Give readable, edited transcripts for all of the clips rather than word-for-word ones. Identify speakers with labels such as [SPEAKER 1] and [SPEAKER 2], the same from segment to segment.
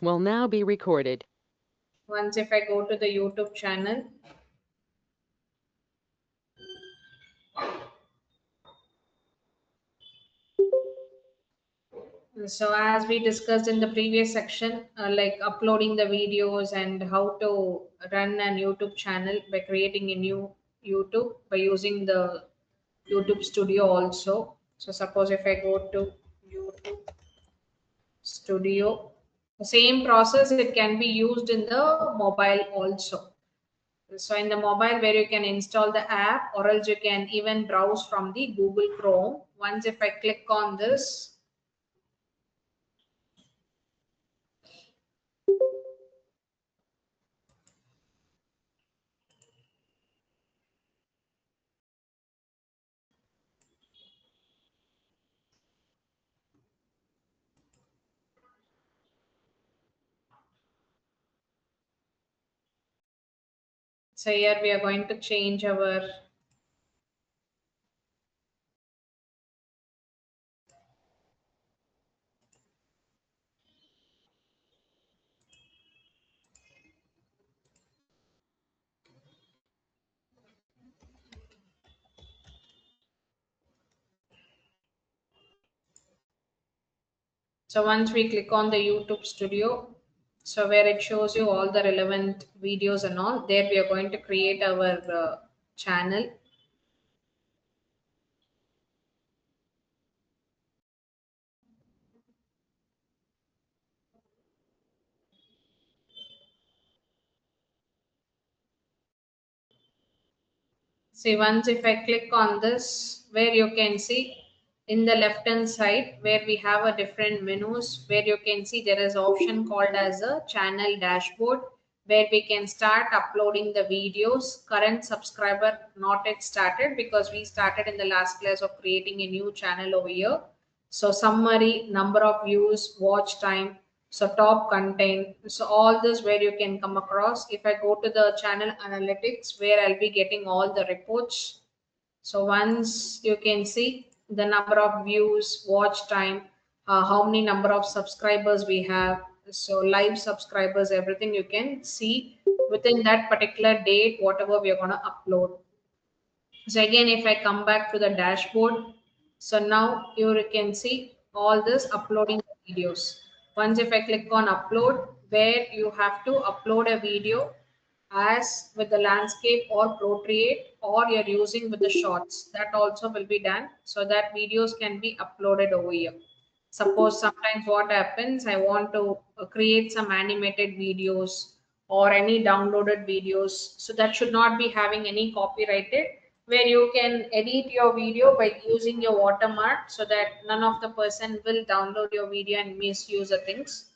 [SPEAKER 1] Will now be recorded.
[SPEAKER 2] Once if I go to the YouTube channel, so as we discussed in the previous section, like uploading the videos and how to run an YouTube channel by creating a new YouTube by using the YouTube Studio also. So suppose if I go to YouTube Studio, the same process it can be used in the mobile also. So in the mobile where you can install the app or else you can even browse from the Google Chrome. Once if I click on this, so here we are going to change our, so once we click on the YouTube Studio, so where it shows you all the relevant videos and all, there we are going to create our channel. See, once if I click on this, where you can see in the left hand side where we have a different menus where you can see there is option called as a channel dashboard where we can start uploading the videos. Current subscriber not yet started because we started in the last class of creating a new channel over here. So summary, number of views, watch time, so top content, so all this where you can come across. If I go to the channel analytics where I'll be getting all the reports, so once you can see the number of views, watch time, how many number of subscribers we have, so live subscribers, everything you can see within that particular date, whatever we are going to upload. So again, if I come back to the dashboard, so now you can see all this uploading videos. Once if I click on upload, where you have to upload a video as with the landscape or portrait or you're using with the shots, that also will be done so that videos can be uploaded over here. Suppose sometimes what happens, I want to create some animated videos or any downloaded videos. So that should not be having any copyrighted where you can edit your video by using your watermark so that none of the person will download your video and misuse the things.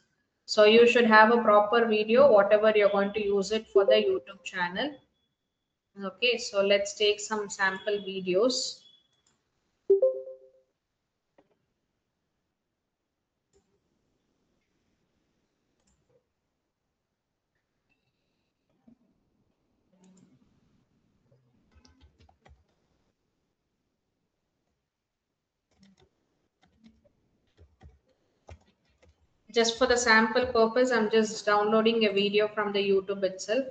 [SPEAKER 2] So you should have a proper video, whatever you're going to use it for the YouTube channel. Okay, so let's take some sample videos. Just for the sample purpose, I'm just downloading a video from the YouTube itself.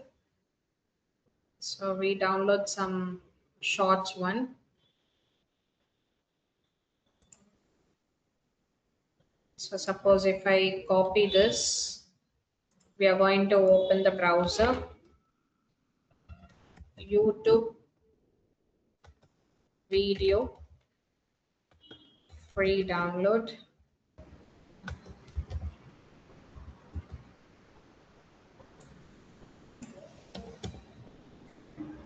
[SPEAKER 2] So we download some shorts one. So suppose if I copy this, we are going to open the browser, YouTube video, free download.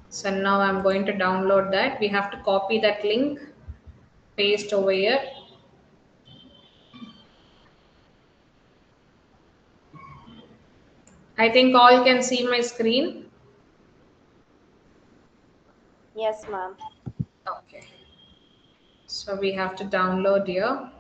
[SPEAKER 2] So now I'm going to download that. We have to copy that link, paste over here. I think all can see my screen.
[SPEAKER 3] Yes, ma'am.
[SPEAKER 2] Okay. So we have to download here.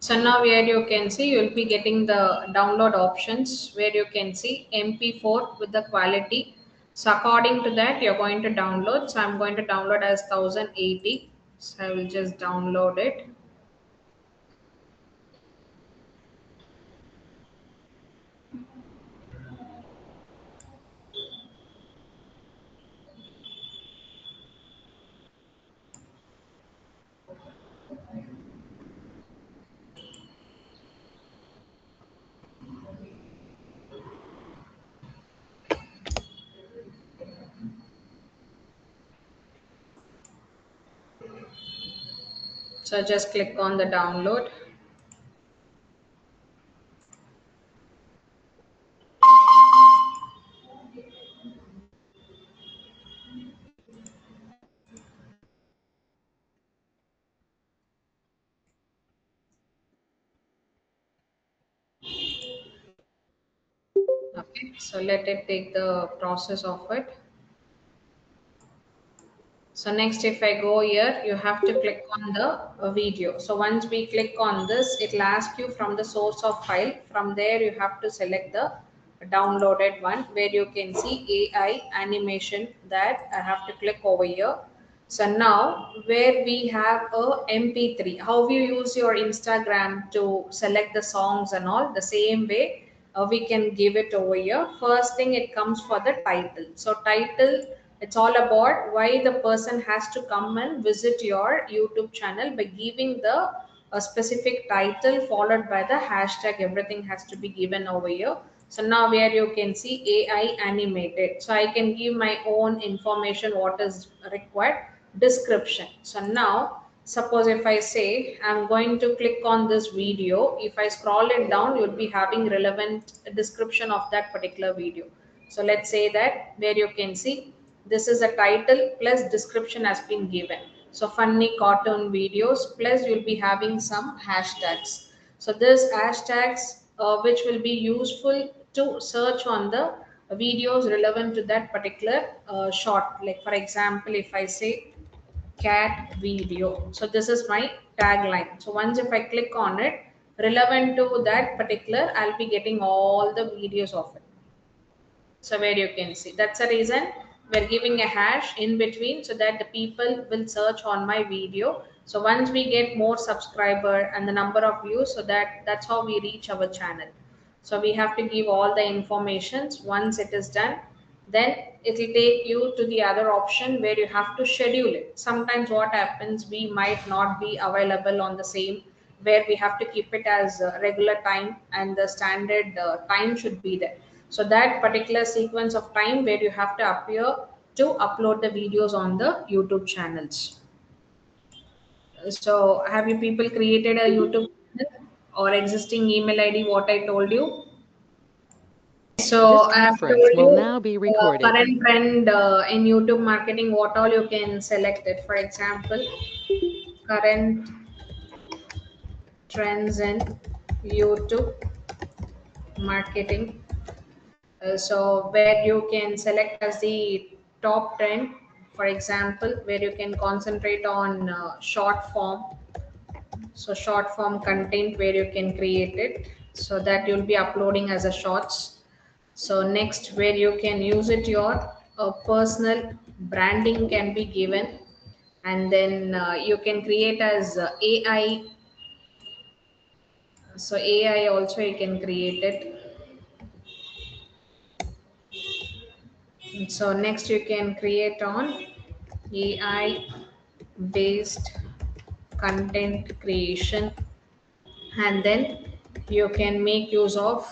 [SPEAKER 2] So now where you can see, you'll be getting the download options where you can see MP4 with the quality. So according to that, you're going to download. So I'm going to download as 1080. So I will just download it. So just click on the download. Okay, so let it take the process of it. So next, if I go here, you have to click on the video. So once we click on this, it will ask you from the source of file. From there, you have to select the downloaded one where you can see AI animation, that I have to click over here. So now where we have a MP3, how you use your Instagram to select the songs and all, the same way we can give it over here. First thing, it comes for the title. So title, it's all about why the person has to come and visit your YouTube channel by giving the a specific title followed by the hashtag. Everything has to be given over here. So now where you can see AI animated. So I can give my own information, what is required, description. So now suppose if I say I'm going to click on this video, if I scroll it down, you'll be having relevant description of that particular video. So let's say that where you can see this is a title plus description has been given. So funny cartoon videos plus you'll be having some hashtags. So this hashtags which will be useful to search on the videos relevant to that particular short. Like for example, if I say cat video, so this is my tagline. So once if I click on it, relevant to that particular, I'll be getting all the videos of it. So where you can see, that's the reason we're giving a hash in between so that the people will search on my video. So once we get more subscriber and the number of views, so that's how we reach our channel. So we have to give all the informations. Once it is done, then it will take you to the other option where you have to schedule it. Sometimes what happens, we might not be available on the same, where we have to keep it as regular time and the standard time should be there. So that particular sequence of time where you have to appear to upload the videos on the YouTube channels. So have you people created a YouTube channel or existing email ID, what I told you?
[SPEAKER 1] This
[SPEAKER 2] So I have
[SPEAKER 1] conference
[SPEAKER 2] told
[SPEAKER 1] will
[SPEAKER 2] you
[SPEAKER 1] now be recorded.
[SPEAKER 2] current trend in YouTube marketing, what all you can select it. For example, current trends in YouTube marketing. So where you can select as the top trend, for example, where you can concentrate on short form. So short form content where you can create it so that you'll be uploading as a shorts. So next where you can use it, your personal branding can be given, and then you can create as AI. So AI also you can create it. So next you can create on AI based content creation, and then you can make use of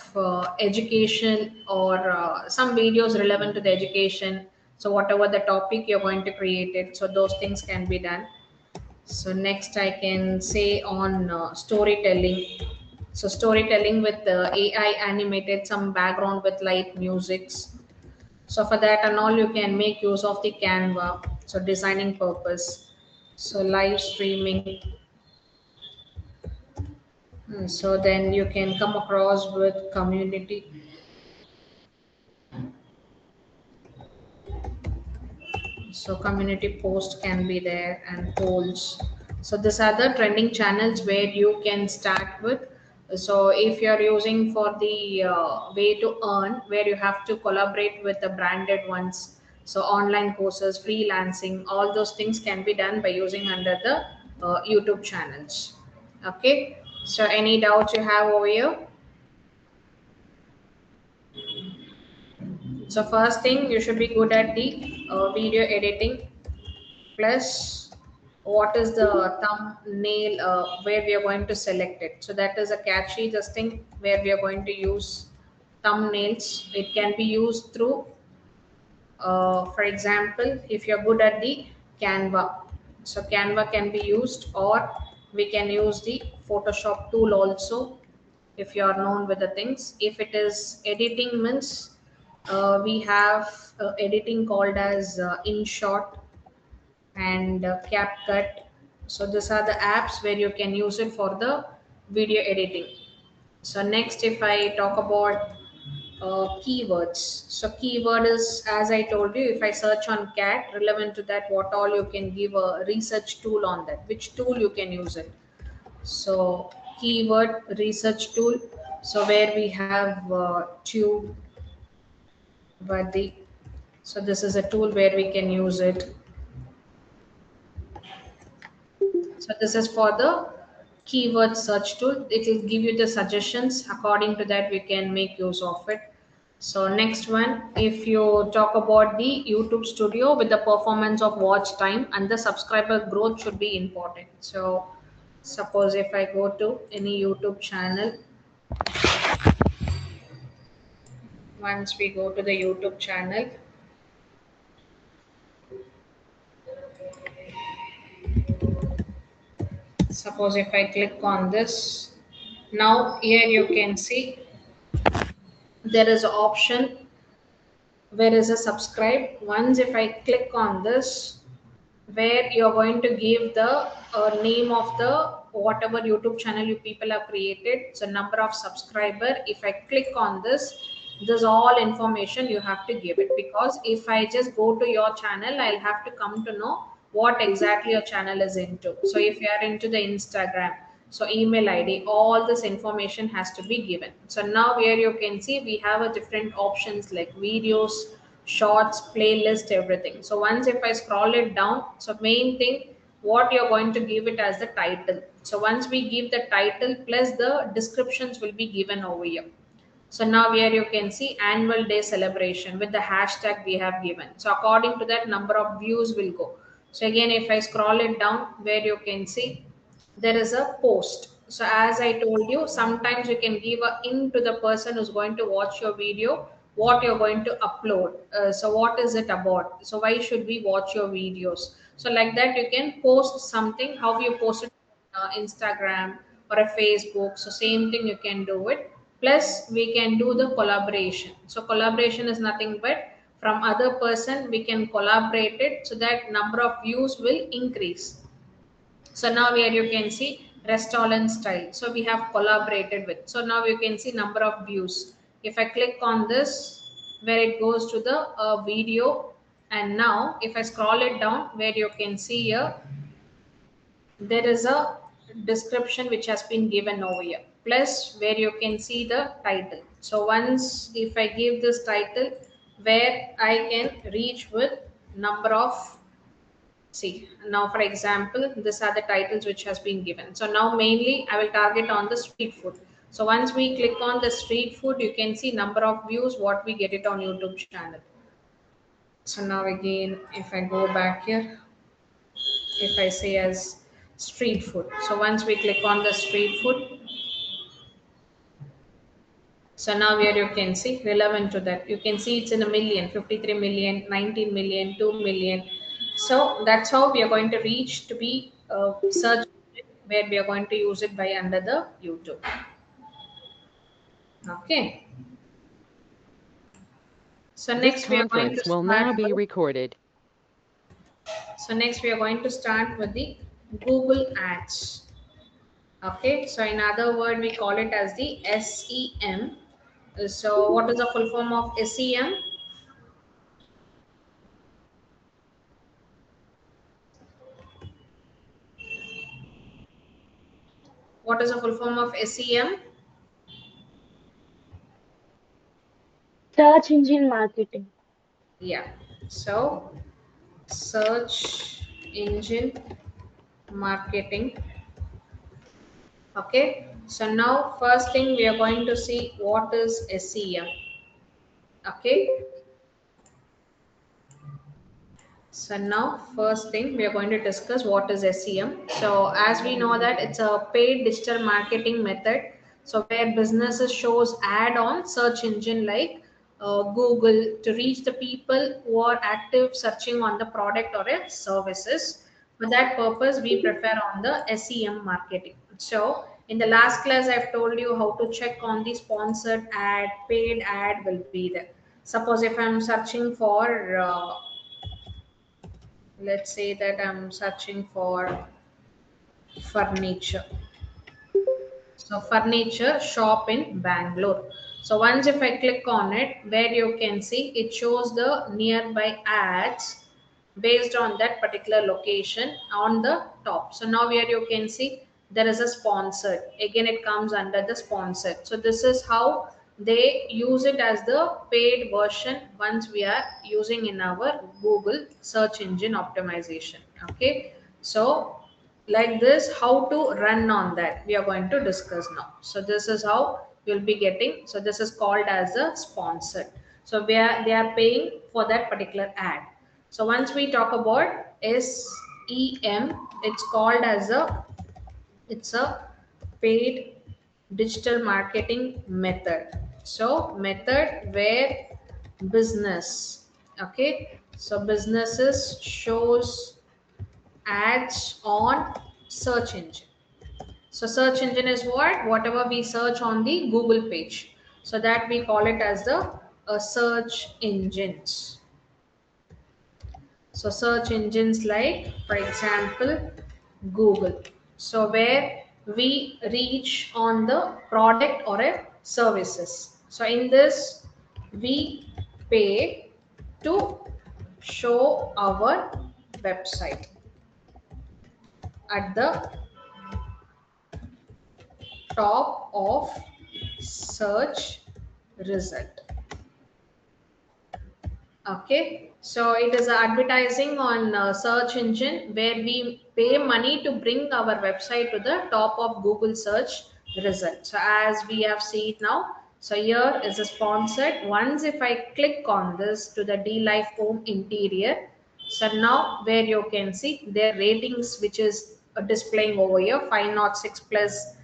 [SPEAKER 2] education or some videos relevant to the education. So whatever the topic you're going to create it, so those things can be done. So next I can say on storytelling. So storytelling with AI animated, some background with light musics. So for that and all, you can make use of the Canva. So designing purpose. So live streaming. So then you can come across with community. So community post can be there and polls. So these are the trending channels where you can start with. So if you're using for the way to earn, where you have to collaborate with the branded ones, so online courses, freelancing, all those things can be done by using under the YouTube channels. Okay. So any doubts you have over here? So first thing, you should be good at the video editing. Plus, what is the thumbnail where we are going to select it. So that is a catchy this thing where we are going to use thumbnails. It can be used through, for example, if you're good at the Canva. So Canva can be used, or we can use the Photoshop tool also if you are known with the things. If it is editing means, we have editing called as InShot and CapCut. So these are the apps where you can use it for the video editing. So next, if I talk about keywords. So keyword is, as I told you, if I search on cat, relevant to that, what all you can give a research tool on that, which tool you can use it. So keyword research tool. So where we have tube, buddy. So this is a tool where we can use it. So this is for the keyword search tool. It will give you the suggestions. According to that, we can make use of it. So next one, if you talk about the YouTube studio with the performance of watch time and the subscriber growth should be important. So suppose if I go to any YouTube channel, once we go to the YouTube channel, suppose if I click on this, now here you can see there is an option where is a subscribe. Once if I click on this, where you're going to give the name of the whatever YouTube channel you people have created, so number of subscriber. If I click on this all information you have to give it, because if I just go to your channel, I'll have to come to know what exactly your channel is into. So if you are into the Instagram, so email ID, all this information has to be given. So now here you can see we have a different options like videos, shorts, playlist, everything. So once if I scroll it down, so main thing, what you're going to give it as the title. So once we give the title plus the descriptions will be given over here. So now here you can see annual day celebration with the hashtag we have given. So according to that, number of views will go. So again, if I scroll it down, where you can see there is a post. So as I told you, sometimes you can give a in to the person who's going to watch your video, what you're going to upload. So what is it about? So why should we watch your videos? So like that, you can post something. How you post it, Instagram or a Facebook. So same thing you can do it. Plus we can do the collaboration. So collaboration is nothing but from other person we can collaborate it, so that number of views will increase. So now here you can see restaurant style. So we have collaborated with. So now you can see number of views. If I click on this, where it goes to the video, and now if I scroll it down, where you can see here, there is a description which has been given over here. Plus where you can see the title. So once if I give this title, where I can reach with number of. See, now for example, these are the titles which has been given. So now mainly I will target on the street food. So once we click on the street food, you can see number of views, what we get it on YouTube channel. So now again, if I go back here, if I say as street food. So once we click on the street food, so now here you can see relevant to that. You can see it's in a million, 53 million, 19 million, 2 million. So that's how we are going to reach to be search, where we are going to use it by under the YouTube. Okay. So
[SPEAKER 1] This
[SPEAKER 2] next we are going to
[SPEAKER 1] conference will now
[SPEAKER 2] start
[SPEAKER 1] be
[SPEAKER 2] with,
[SPEAKER 1] recorded.
[SPEAKER 2] so next we are going to start with the Google Ads. Okay. So in other word, we call it as the SEM. So what is the full form of SEM? What is the full form of SEM?
[SPEAKER 3] Search engine marketing.
[SPEAKER 2] Yeah. So search engine marketing. Okay. So now first thing we are going to see what is SEM. Okay. So now first thing we are going to discuss what is SEM. So as we know that it's a paid digital marketing method. So where businesses shows ad on search engine like Google to reach the people who are active searching on the product or a services. For that purpose, we prefer on the SEM marketing. So in the last class, I've told you how to check on the sponsored ad, paid ad will be there. Suppose if I'm searching for let's say that I'm searching for furniture. So furniture shop in Bangalore. So once if I click on it, where you can see it shows the nearby ads based on that particular location on the top. So now here you can see there is a sponsored. Again, it comes under the sponsored. So this is how they use it as the paid version once we are using in our Google search engine optimization. Okay. So like this, how to run on that we are going to discuss now. So this is how you'll be getting. So this is called as a sponsored. So where they are paying for that particular ad. So once we talk about SEM, it's called as a paid digital marketing method. So method where business, okay, so businesses shows ads on search engine. So search engine is what? Whatever we search on the Google page. So that we call it as the search engines. So search engines like, for example, Google. So where we reach on the product or a services. So in this, we pay to show our website at the top of search result. Okay, so it is advertising on search engine where we pay money to bring our website to the top of Google search result. So as we have seen now, so here is a sponsored. Once if I click on this to the D Life Home Interior, so now where you can see their ratings, which is displaying over here, 506 plus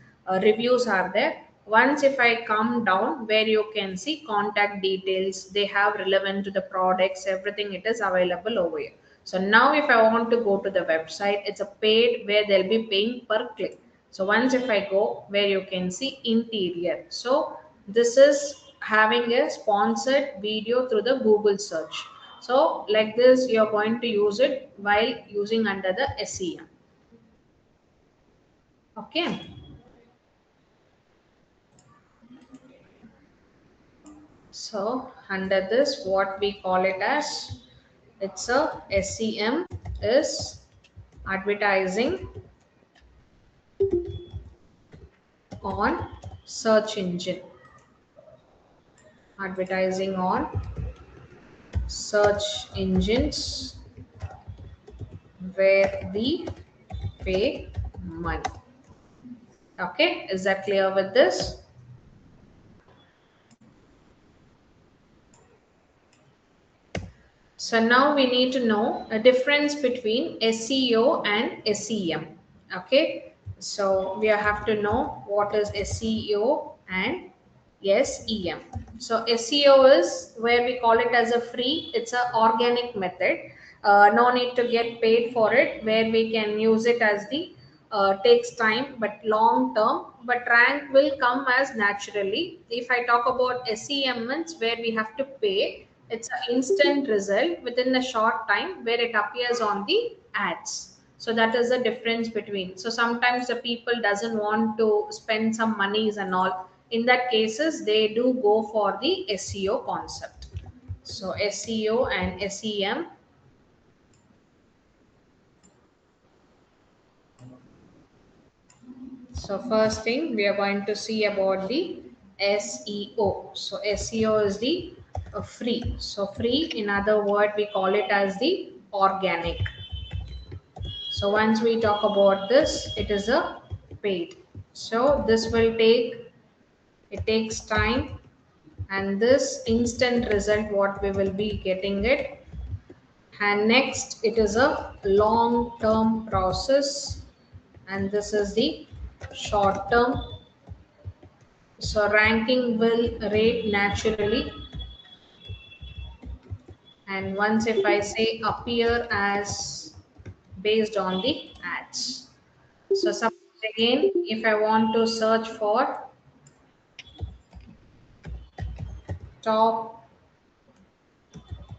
[SPEAKER 2] reviews are there. Once if I come down where you can see contact details, they have relevant to the products, everything it is available over here. So now if I want to go to the website, it's a paid where they'll be paying per click. So once if I go where you can see interior, so this is having a sponsored video through the Google search. So like this, you're going to use it while using under the SEM. Okay. So under this, what we call it as, it's a SEM is advertising on search engine. Advertising on search engines where we pay money. Okay, is that clear with this? So now we need to know a difference between SEO and SEM. Okay, so we have to know what is SEO and SEM. So SEO is where we call it as a free. It's an organic method. No need to get paid for it. Where we can use it as the takes time but long term. But rank will come as naturally. If I talk about SEM, it's where we have to pay. It's an instant result within a short time where it appears on the ads. So that is the difference between. So sometimes the people doesn't want to spend some monies and all. In that cases, they do go for the SEO concept. So SEO and SEM. So first thing we are going to see about the SEO. So SEO is the free. So free, in other word, we call it as the organic. So once we talk about this, it is a paid. So this will take, it takes time, and this instant result what we will be getting it. And next it is a long term process, and this is the short term. So ranking will rate naturally, and once if I say appear as based on the ads. So suppose again if I want to search for top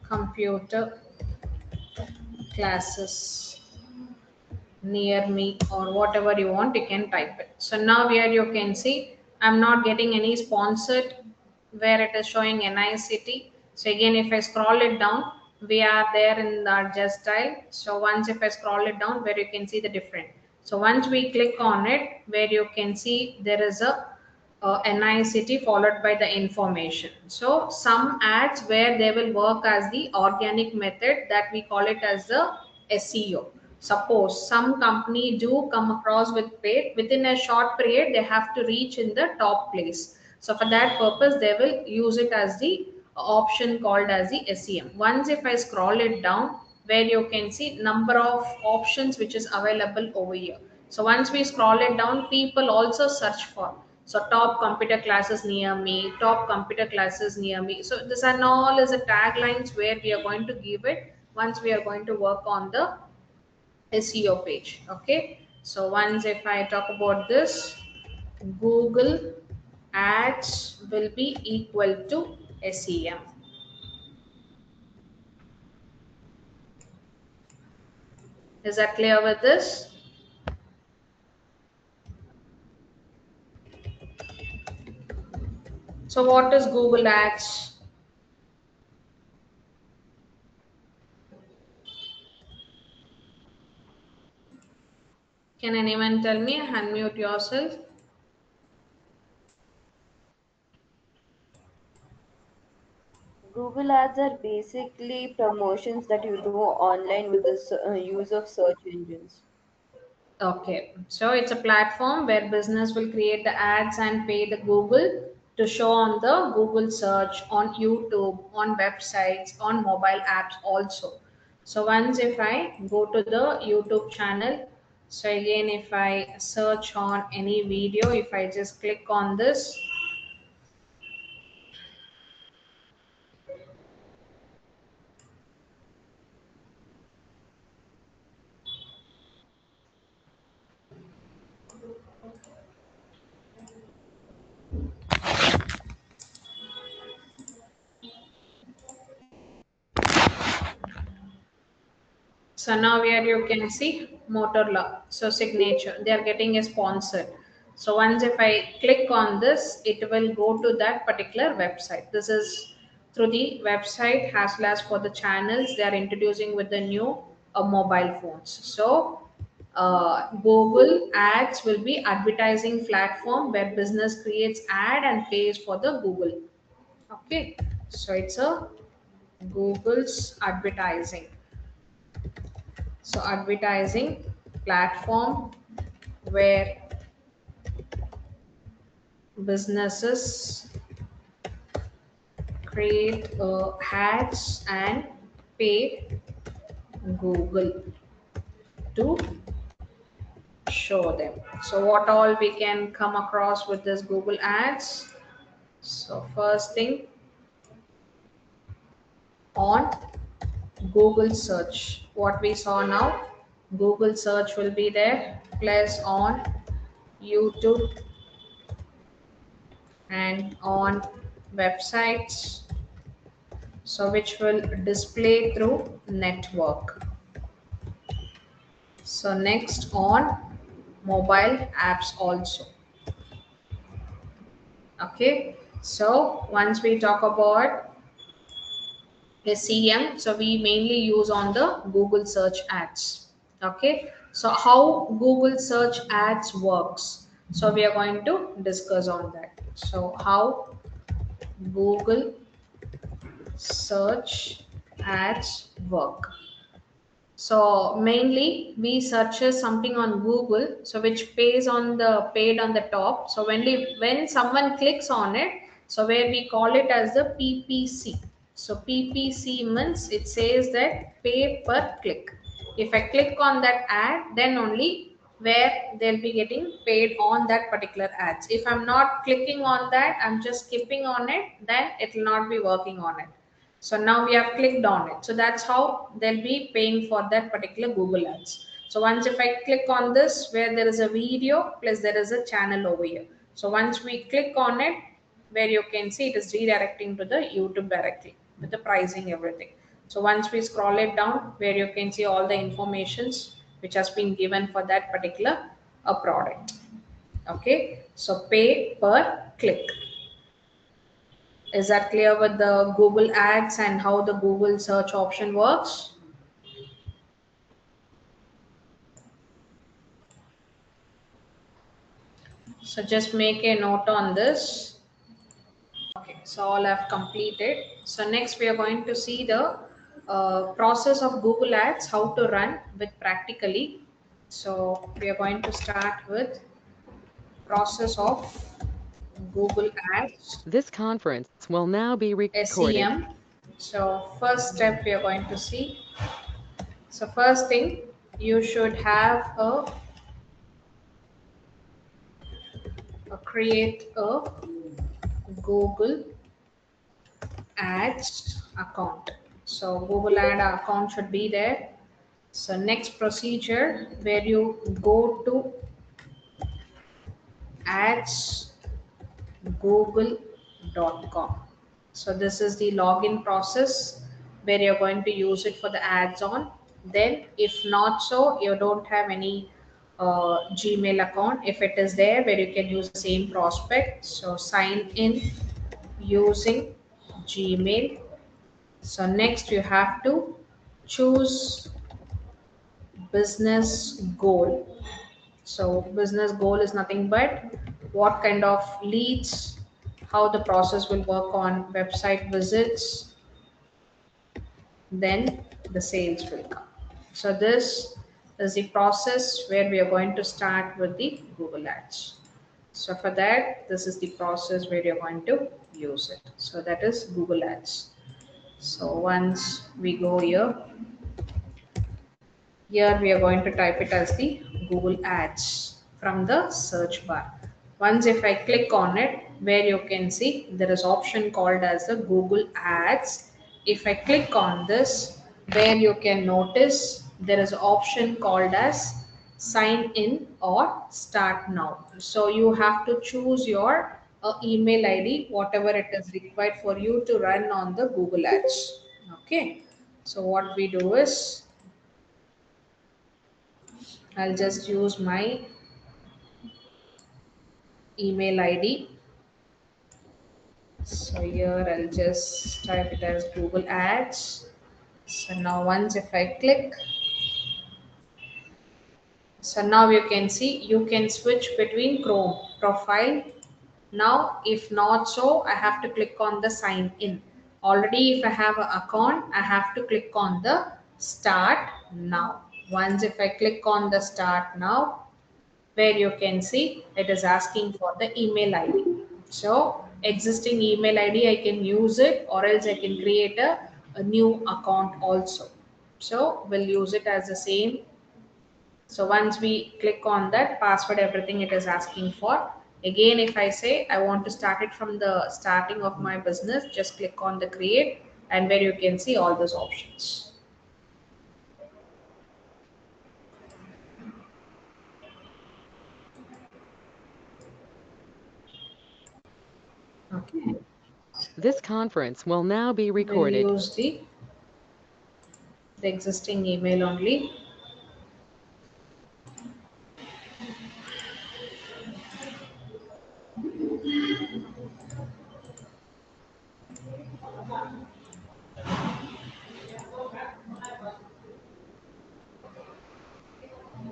[SPEAKER 2] computer classes near me, or whatever you want, you can type it. So now here you can see I'm not getting any sponsored where it is showing NICT. So again if I scroll it down, we are there in the adjust style. So once if I scroll it down, where you can see the different. So once we click on it, where you can see there is a NICT followed by the information. So some ads where they will work as the organic method, that we call it as the SEO. Suppose some company do come across with paid, within a short period they have to reach in the top place. So for that purpose they will use it as the option called as the SEM. Once if I scroll it down, where you can see number of options which is available over here. So once we scroll it down, people also search for, so top computer classes near me, top computer classes near me. So this and all is a taglines where we are going to give it once we are going to work on the SEO page. Okay. So once if I talk about this, Google ads will be equal to SEM. Is that clear with this? So what is Google ads? Can anyone tell me? Unmute yourself.
[SPEAKER 3] Google ads are basically promotions that you do online with the use of search engines.
[SPEAKER 2] Okay, so it's a platform where business will create the ads and pay the Google to show on the Google search, on YouTube, on websites, on mobile apps also. So once if I go to the YouTube channel, so again if I search on any video, if I just click on this, so now here you can see Motorola, so signature, they are getting a sponsored. So once if I click on this, it will go to that particular website. This is through the website as well as for the channels they are introducing with the new mobile phones. So Google Ads will be advertising platform where business creates ad and pays for the Google. Okay, so it's a Google's advertising. So advertising platform where businesses create ads and pay Google to show them. So what all we can come across with this Google ads? So first thing, on Google search, what we saw now, Google search will be there, plus on YouTube and on websites, so which will display through network. So next on mobile apps also. Okay, so once we talk about SEM, so we mainly use on the Google search ads. Okay, so how Google search ads works? So we are going to discuss on that. So how Google search ads work. So mainly we searches something on Google, so which pays on the paid on the top. So when someone clicks on it, so where we call it as the PPC. So PPC means it says that pay per click. If I click on that ad, then only where they'll be getting paid on that particular ads. If I'm not clicking on that, I'm just skipping on it, then it will not be working on it. So now we have clicked on it. So that's how they'll be paying for that particular Google Ads. So once if I click on this where there is a video plus there is a channel over here. So once we click on it, where you can see it is redirecting to the YouTube directly with the pricing, everything. So once we scroll it down where you can see all the informations which has been given for that particular product. Okay, so pay per click. Is that clear with the Google Ads and how the Google search option works? So just make a note on this. Okay, so all I've completed. So next we are going to see the process of Google Ads, how to run with practically. So we are going to start with process of Google Ads,
[SPEAKER 1] This conference will now be recorded.
[SPEAKER 2] SEM. So first step we are going to see. So first thing, you should have create a Google Ads account. So Google Ad account should be there. So next procedure where you go to adsgoogle.com. So this is the login process where you're going to use it for the ads on. Then if not so, you don't have any Gmail account. If it is there, where you can use the same prospect. So sign in using Gmail. So next you have to choose business goal. So business goal is nothing but what kind of leads, how the process will work on website visits, then the sales will come. So this is the process where we are going to start with the Google Ads. So for that, this is the process where you're going to use it. So that is Google Ads. So once we go here we are going to type it as the Google Ads from the search bar. Once if I click on it, where you can see there is option called as the Google Ads. If I click on this, where you can notice there is option called as sign in or start now. So you have to choose your email ID, whatever it is required for you to run on the Google Ads. Okay. So what we do is I'll just use my email ID. So here I'll just type it as Google Ads. So now once if I click, so now you can see you can switch between Chrome profile. Now if not so, I have to click on the sign in. Already if I have an account, I have to click on the start now. Once if I click on the start now, where you can see it is asking for the email ID. So existing email ID I can use it or else I can create a new account also. So we'll use it as the same. So once we click on that password, everything it is asking for. Again, if I say I want to start it from the starting of my business, just click on the create and where you can see all those options. Okay.
[SPEAKER 1] This conference will now be
[SPEAKER 2] We'll
[SPEAKER 1] recorded.
[SPEAKER 2] use the existing email only.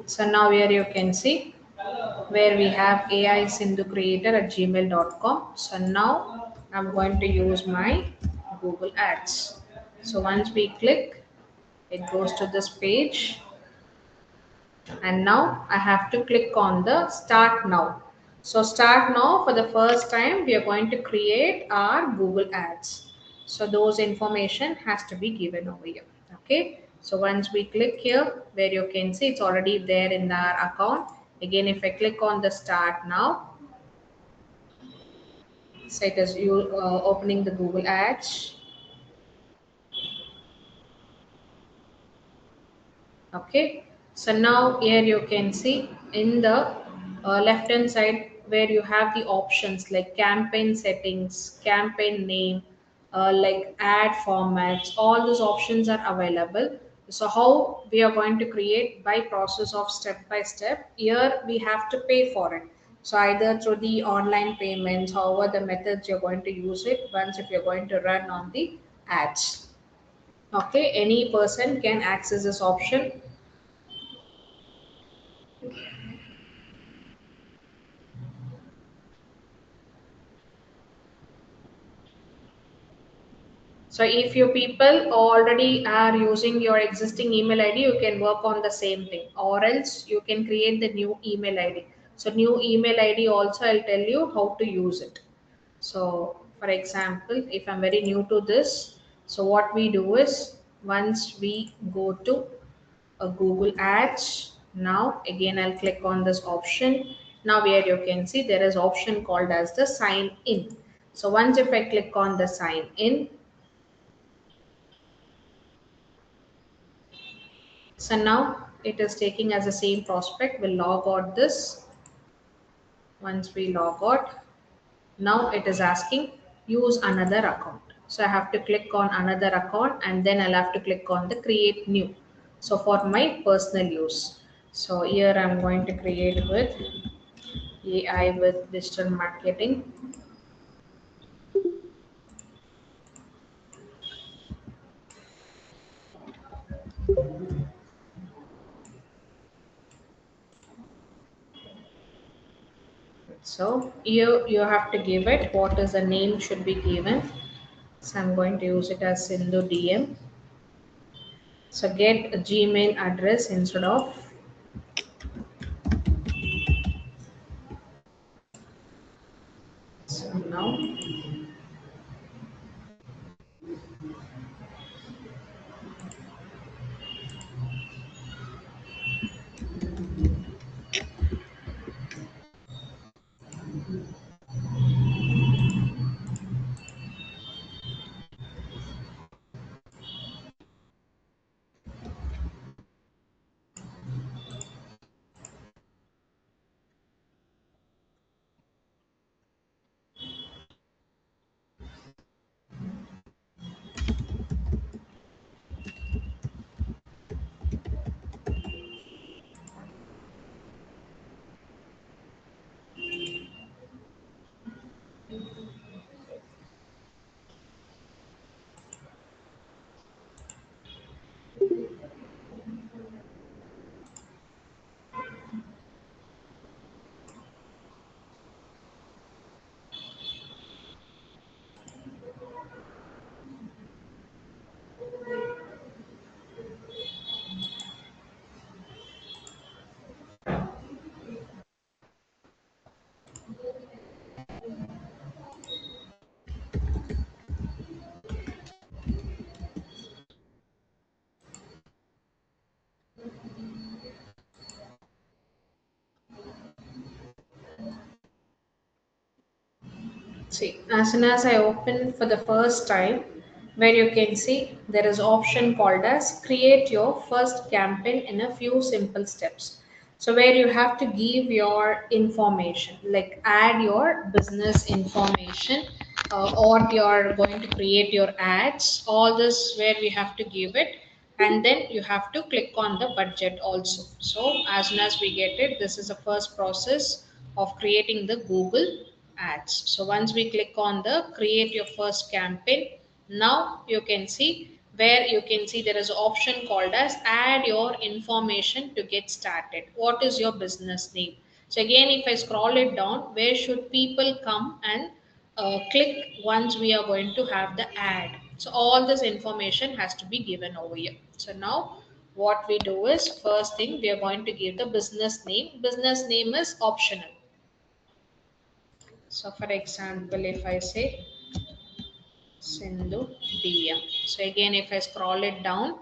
[SPEAKER 2] So now here you can see where we have AI Sindhu creator at gmail.com. So now I'm going to use my Google Ads. So once we click, it goes to this page, and now I have to click on the start now. So start now, for the first time we are going to create our Google Ads. So those information has to be given over here. Okay. So once we click here, where you can see it's already there in our account. Again, if I click on the start now, so it is you opening the Google Ads. Okay, so now here you can see in the left hand side where you have the options like campaign settings, campaign name, like ad formats, all those options are available. So how we are going to create by process of step by step, here we have to pay for it. So either through the online payments, however the methods you're going to use it, once if you're going to run on the ads. Okay, any person can access this option. So if you people already are using your existing email ID, you can work on the same thing, or else you can create the new email ID. So new email ID also I'll tell you how to use it. So for example, if I'm very new to this, so what we do is once we go to a Google Ads, now again I'll click on this option. Now here you can see there is option called as the sign in. So once if I click on the sign in, so now it is taking as the same prospect. We'll log out this. Once we log out, now it is asking use another account. So I have to click on another account, and then I'll have to click on the create new. So for my personal use. So here I'm going to create with AI with digital marketing. So you have to give it what is the name should be given. So I'm going to use it as Sindhu DM. So get a Gmail address instead of. So now, see, as soon as I open for the first time, where you can see there is option called as create your first campaign in a few simple steps. So where you have to give your information, like add your business information, or you're going to create your ads. All this where we have to give it, and then you have to click on the budget also. So as soon as we get it, this is the first process of creating the Google ads. So once we click on the create your first campaign, now you can see where you can see there is an option called as add your information to get started. What is your business name? So again, if I scroll it down, where should people come and click once we are going to have the ad? So all this information has to be given over here. So now what we do is, first thing, we are going to give the business name. Business name is optional. So for example, if I say Sindhu DM. So again, if I scroll it down,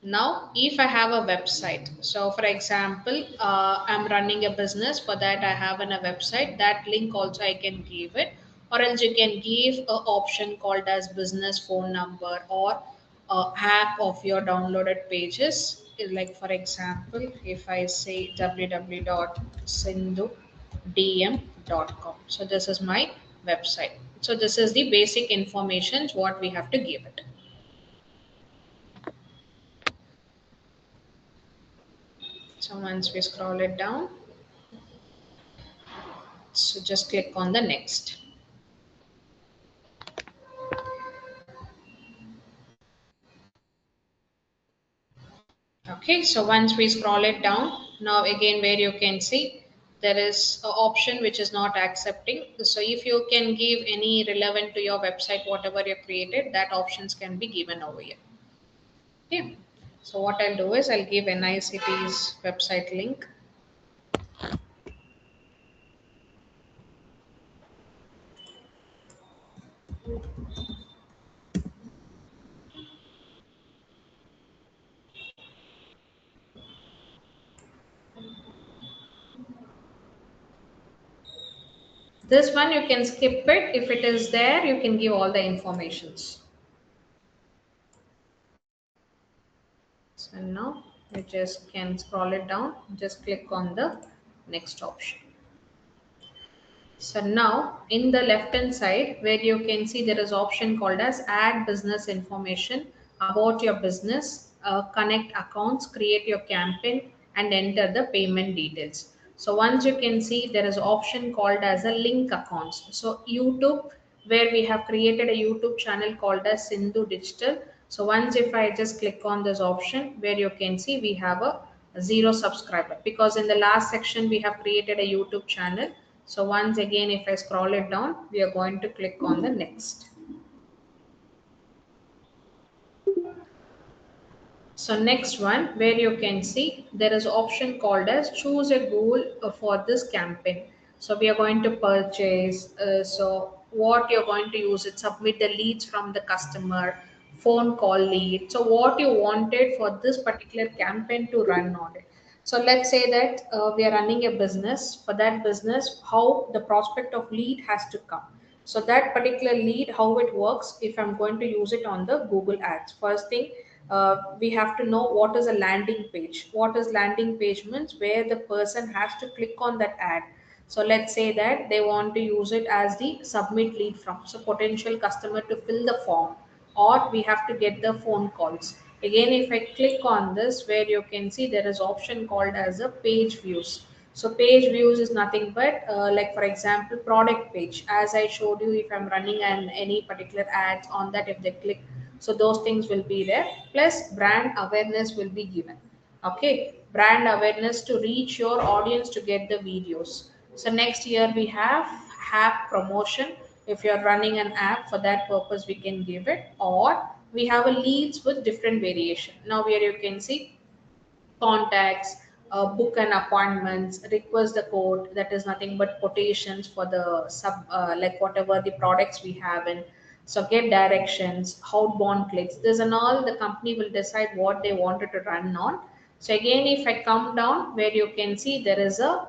[SPEAKER 2] now if I have a website, so for example, I'm running a business, for that I have a website, that link also I can give it, or else you can give a option called as business phone number or app of your downloaded pages. Like for example, if I say www.sindhudm.com, so this is my website. So this is the basic information what we have to give it. So once we scroll it down, so just click on the next. Okay, so once we scroll it down, now again where you can see there is an option which is not accepting. So if you can give any relevant to your website, whatever you created, that options can be given over here. Okay. So what I'll do is I'll give NICT's website link. This one you can skip it. If it is there, you can give all the informations. So now you just can scroll it down, just click on the next option. So now in the left hand side where you can see there is option called as add business information about your business, connect accounts, create your campaign and enter the payment details. So once you can see there is option called as a link accounts. So YouTube, where we have created a YouTube channel called as Sindhu Digital. So once if I just click on this option where you can see we have a zero subscriber, because in the last section we have created a YouTube channel. So once again, if I scroll it down, we are going to click on the next. So next one, where you can see there is option called as choose a goal for this campaign. So we are going to purchase. So what you're going to use it, submit the leads from the customer, phone call lead. So what you wanted for this particular campaign to run on it. So let's say that we are running a business. For that business, how the prospect of lead has to come. So that particular lead, how it works, if I'm going to use it on the Google Ads. First thing, we have to know what is a landing page. What is landing page means, where the person has to click on that ad. So let's say that they want to use it as the submit lead from. So potential customer to fill the form, or we have to get the phone calls. Again, if I click on this, where you can see there is option called as a page views. So page views is nothing but like for example product page, as I showed you. If I'm running an any particular ads on that, if they click, so those things will be there, plus brand awareness will be given. Okay, brand awareness to reach your audience to get the videos. So next year we have app promotion. If you're running an app, for that purpose we can give it, or we have a leads with different variation. Now here you can see contacts, book an appointments, request the code. That is nothing but quotations for the sub, like whatever the products we have in. So get directions, outbound clicks. This and all the company will decide what they wanted to run on. So again, if I come down, where you can see there is a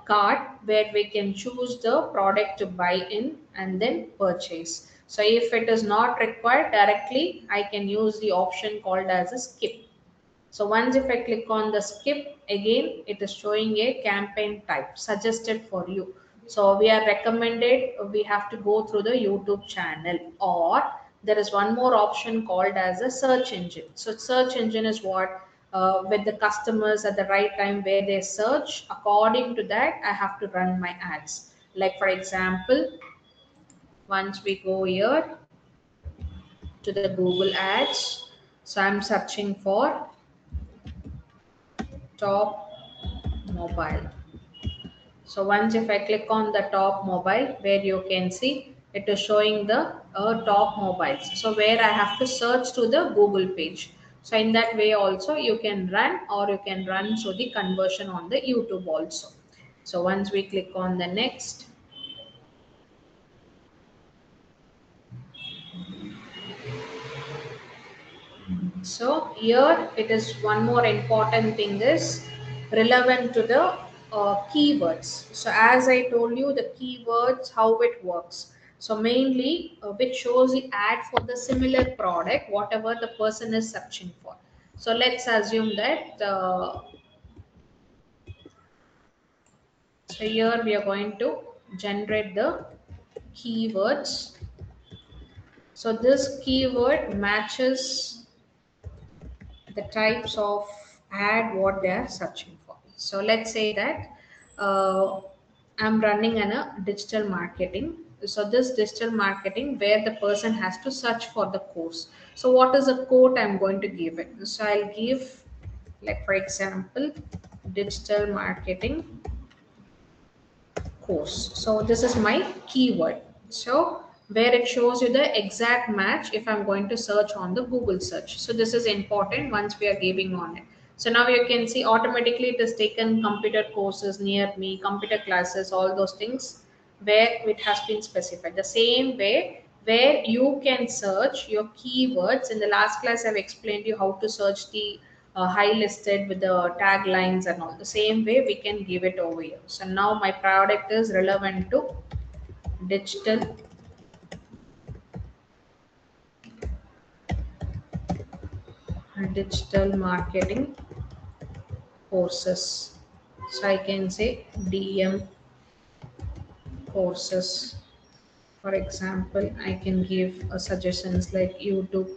[SPEAKER 2] cart where we can choose the product to buy in and then purchase. So if it is not required directly, I can use the option called as a skip. So once if I click on the skip, again it is showing a campaign type suggested for you. So we are recommended, we have to go through the YouTube channel, or there is one more option called as a search engine. So search engine is what, with the customers at the right time where they search, according to that I have to run my ads. Like for example, once we go here to the Google ads, so I'm searching for top mobile. So once if I click on the top mobile, where you can see it is showing the top mobiles. So where I have to search to the Google page. So in that way also you can run, or you can run through the conversion on the YouTube also. So once we click on the next, so here it is one more important thing is relevant to the keywords. So as I told you, the keywords, how it works. So mainly which shows the ad for the similar product, whatever the person is searching for. So let's assume that, so here we are going to generate the keywords. So this keyword matches the types of ad what they are searching for. So let's say that I'm running a digital marketing. So this digital marketing where the person has to search for the course. So what is the quote I'm going to give it? So I'll give, like for example, digital marketing course. So this is my keyword. So where it shows you the exact match if I'm going to search on the Google search. So this is important once we are giving on it. So now you can see automatically it is taken computer courses near me, computer classes, all those things where it has been specified. The same way where you can search your keywords. In the last class I've explained you how to search the high listed with the taglines and all. The same way we can give it over here. So now my product is relevant to digital digital marketing courses. So I can say DM courses. For example, I can give suggestions like YouTube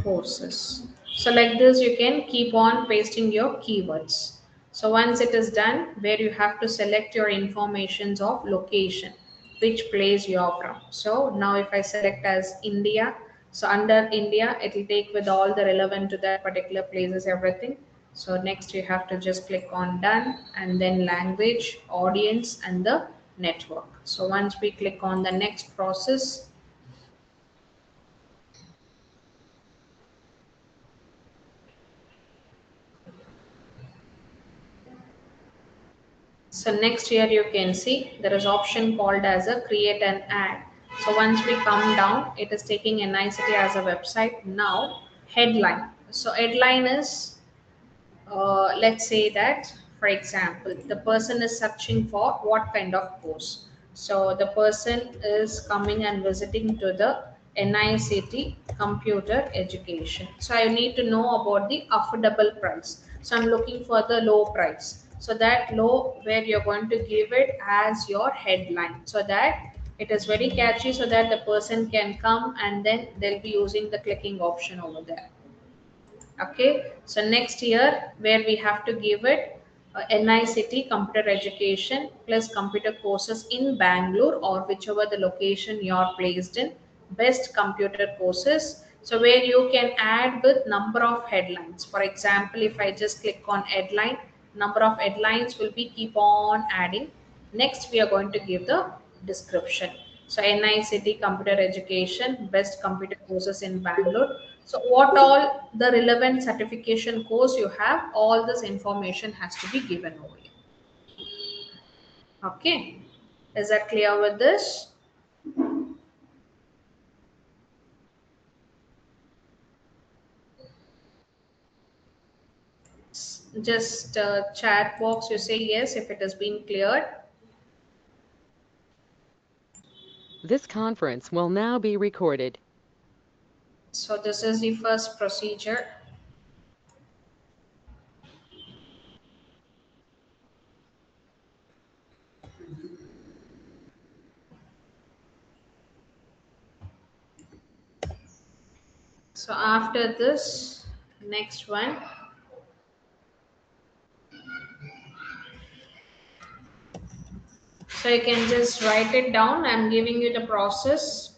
[SPEAKER 2] courses. So like this, you can keep on pasting your keywords. So once it is done, where you have to select your informations of location, which place you are from. So now if I select as India, so under India, it will take with all the relevant to that particular places, everything. So next you have to just click on done, and then language, audience, and the network. So once we click on the next process, so next here you can see there is option called as a create an ad. So once we come down, it is taking NICT as a website. Now headline. So headline is, let's say that, for example, the person is searching for what kind of course. So the person is coming and visiting to the NICT computer education. So I need to know about the affordable price. So I'm looking for the low price. So that low where you're going to give it as your headline, so that it is very catchy, so that the person can come and then they'll be using the clicking option over there. Okay, so next year where we have to give it NICT computer education plus computer courses in Bangalore or whichever the location you are placed in, best computer courses. So where you can add with number of headlines. For example, if I just click on headline, number of headlines will be keep on adding. Next we are going to give the description. So NICT computer education, best computer courses in Bangalore. So what all the relevant certification course you have, all this information has to be given over here. Okay. Is that clear with this? Just chat box, you say yes if it has been cleared.
[SPEAKER 1] This conference will now be recorded.
[SPEAKER 2] So this is the first procedure. So after this, next one. So you can just write it down. I'm giving you the process.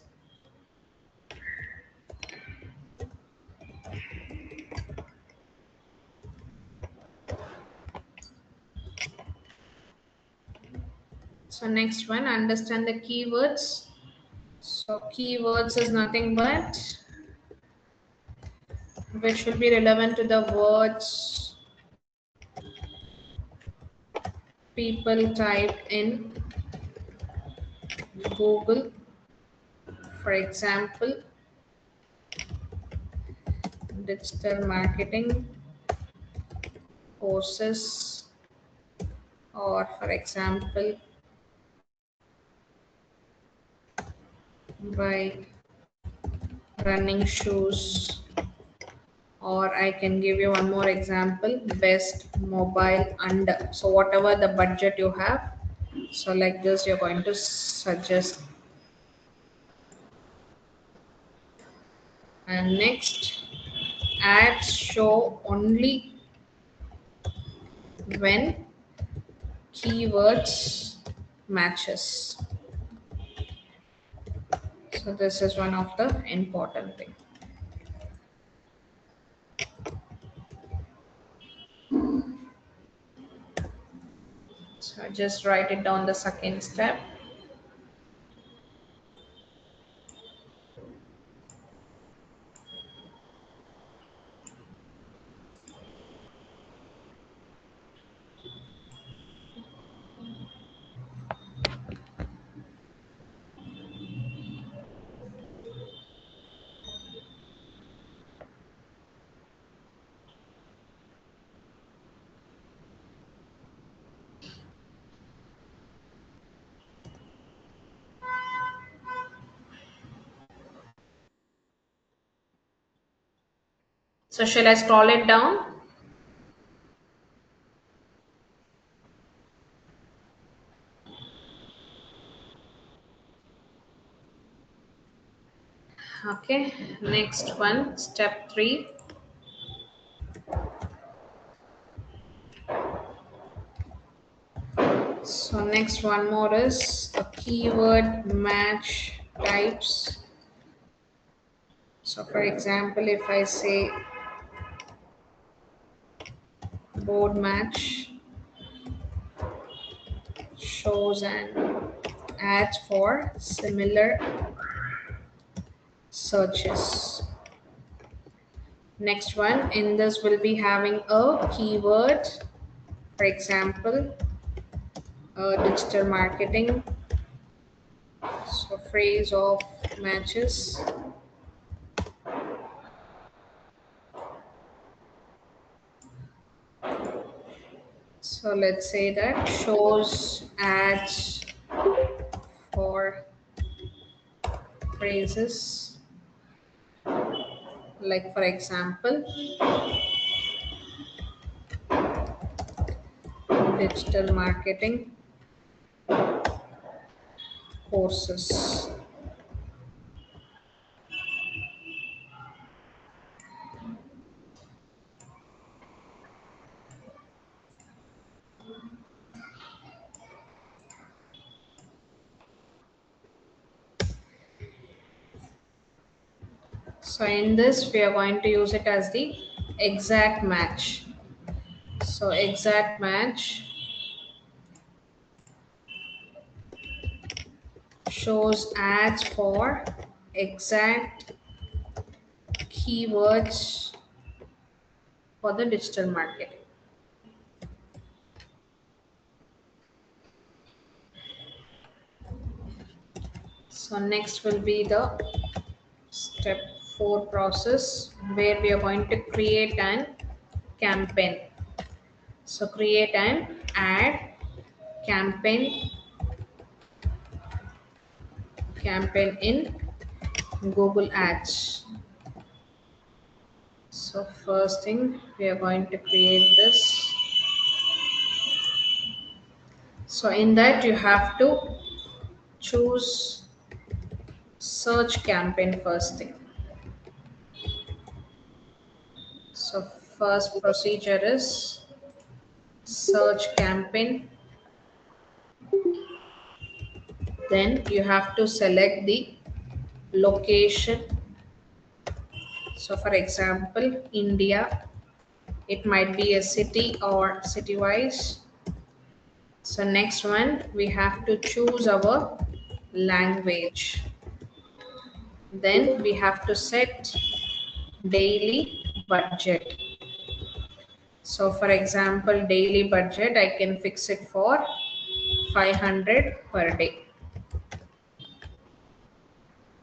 [SPEAKER 2] So next one, understand the keywords. So keywords is nothing but which will be relevant to the words people type in Google. For example, digital marketing courses, or for example, by running shoes, or I can give you one more example, best mobile under. So whatever the budget you have, so like this you're going to suggest. And next, ads show only when keywords matches. So this is one of the important thing. So just write it down the second step. So shall I scroll it down? Okay, next one, step 3. So next one more is the keyword match types. So for example, if I say board match shows and ads for similar searches. Next one, in this will be having a keyword, for example, digital marketing. So phrase of matches. So let's say that shows ads for phrases, like for example, digital marketing courses. So in this, we are going to use it as the exact match. So exact match shows ads for exact keywords for the digital marketing. So next will be the step 4 process, where we are going to create an campaign. So create an ad campaign in Google Ads. So first thing, we are going to create this. So in that you have to choose search campaign first thing. So first procedure is search campaign. Then you have to select the location. So for example, India, it might be a city or city wise. So next one, we have to choose our language. Then we have to set daily budget. So for example, daily budget, I can fix it for 500 per day.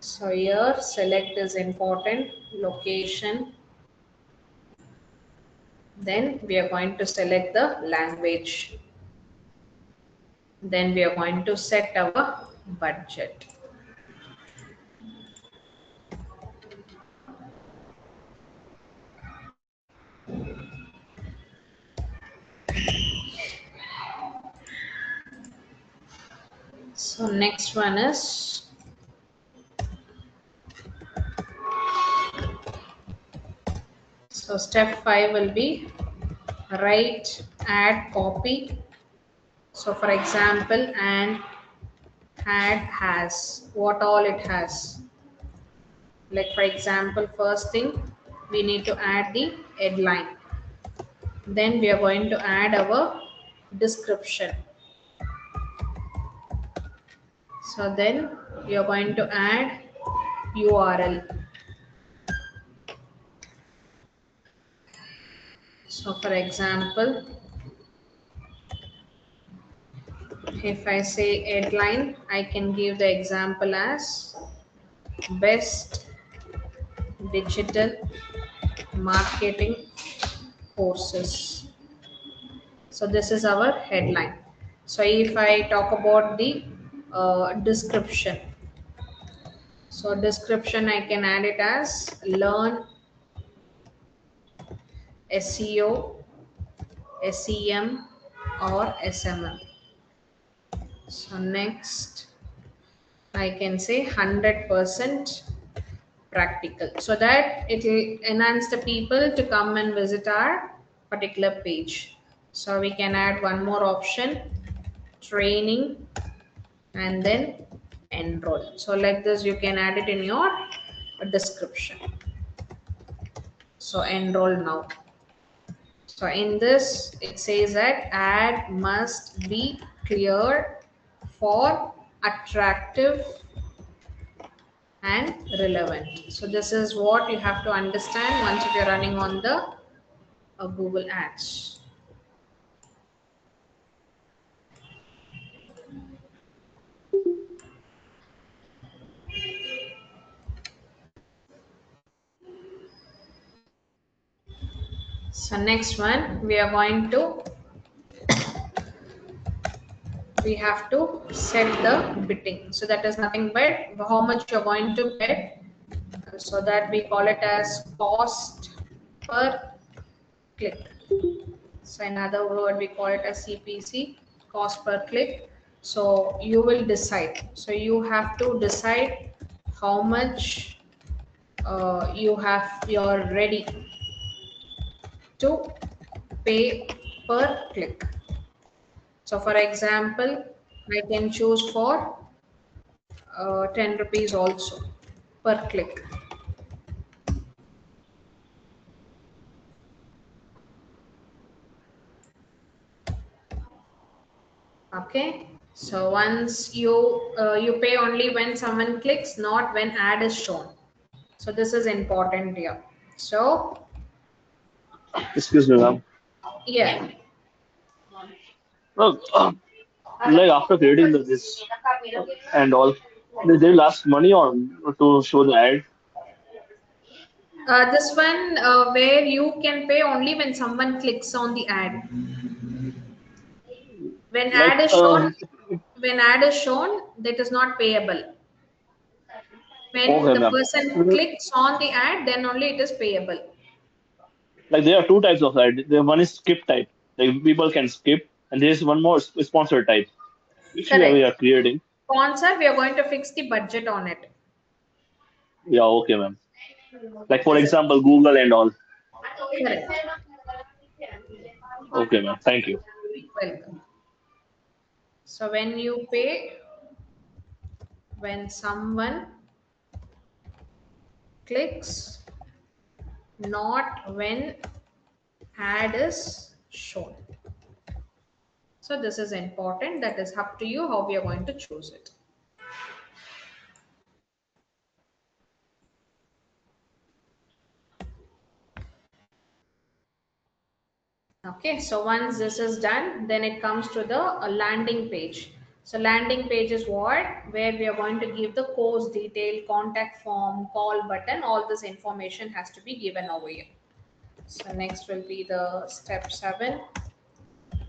[SPEAKER 2] So here select is important, location. Then we are going to select the language. Then we are going to set our budget. So next one is, so step 5 will be write, add, copy. So for example, and add has, what all it has. Like for example, first thing, we need to add the headline. Then we are going to add our description. So then we are going to add URL. So for example, if I say headline, I can give the example as best digital marketing courses. So this is our headline. So if I talk about the description, so description I can add it as learn SEO, SEM or SMM. So next I can say 100% practical, so that it will enhance the people to come and visit our particular page. So we can add one more option, training, and then enroll. So like this you can add it in your description. So enroll now. So in this it says that ad must be clear for attractive and relevant. So this is what you have to understand once if you're running on the Google Ads. So next one we are going to, we have to set the bidding. So that is nothing but how much you're going to bet. So that we call it as cost per click. So in other word, we call it as CPC, cost per click. So you will decide. So you have to decide how much you're ready to pay per click. So for example, I can choose for 10 rupees also per click. Okay. So once you pay only when someone clicks, not when ad is shown. So this is important here. So
[SPEAKER 4] Excuse me, ma'am.
[SPEAKER 2] yeah,
[SPEAKER 4] Well, like after creating this and all, they will ask money on to show the ad.
[SPEAKER 2] this one where you can pay only when someone clicks on the ad. When ad
[SPEAKER 4] Like,
[SPEAKER 2] is shown, when ad is shown, that is not payable. When
[SPEAKER 4] okay,
[SPEAKER 2] the
[SPEAKER 4] ma'am.
[SPEAKER 2] person clicks on the ad, then only it is payable.
[SPEAKER 4] Like there are two types of ad. The one is skip type, like people can skip, and there is one more sponsor type, which we
[SPEAKER 2] Correct.
[SPEAKER 4] are creating.
[SPEAKER 2] Sponsor, we are going to fix the budget on it.
[SPEAKER 4] Yeah, okay, ma'am. Like for example, Google and all.
[SPEAKER 2] Correct.
[SPEAKER 4] Okay, ma'am. Thank you.
[SPEAKER 2] Welcome. So when you pay, when someone clicks, not when ad is shown. So this is important. That is up to you how we are going to choose it. Okay, so once this is done, then it comes to the landing page. So landing page is what? Where we are going to give the course detail, contact form, call button, all this information has to be given over here. So next will be the step 7.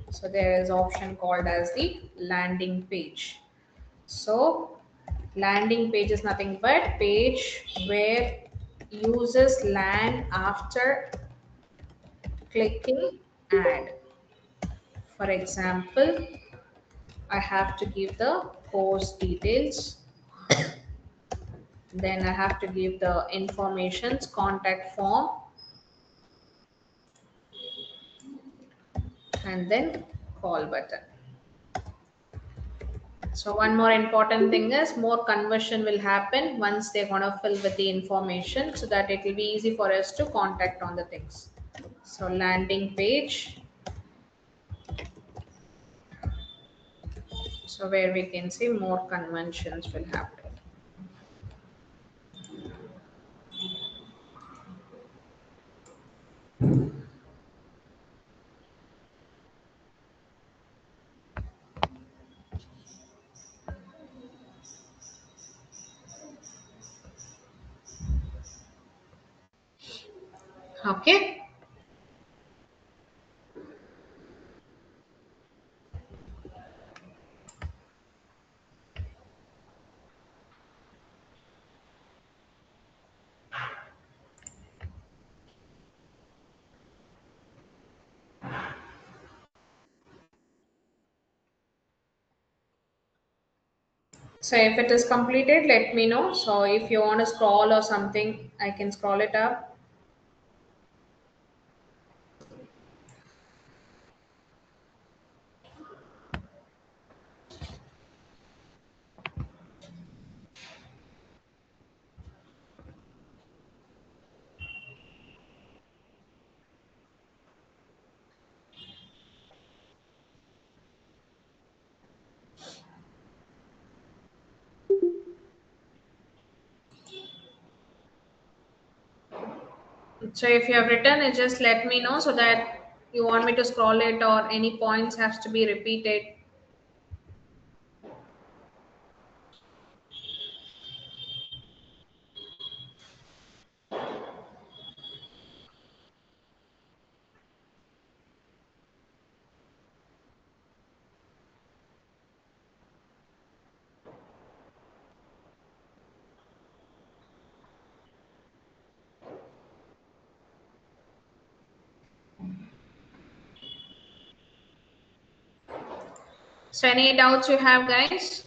[SPEAKER 2] So there is option called as the landing page. So landing page is nothing but page where users land after clicking add. For example, I have to give the course details, then I have to give the informations, contact form, and then call button. So one more important thing is more conversion will happen once they're gonna fill with the information so that it will be easy for us to contact on the things. So landing page, so where we can see more conventions will happen. Okay. So if it is completed, let me know. So if you want to scroll or something, I can scroll it up. So if you have written it, just let me know so that you want me to scroll it or any points has to be repeated. So any doubts you have, guys?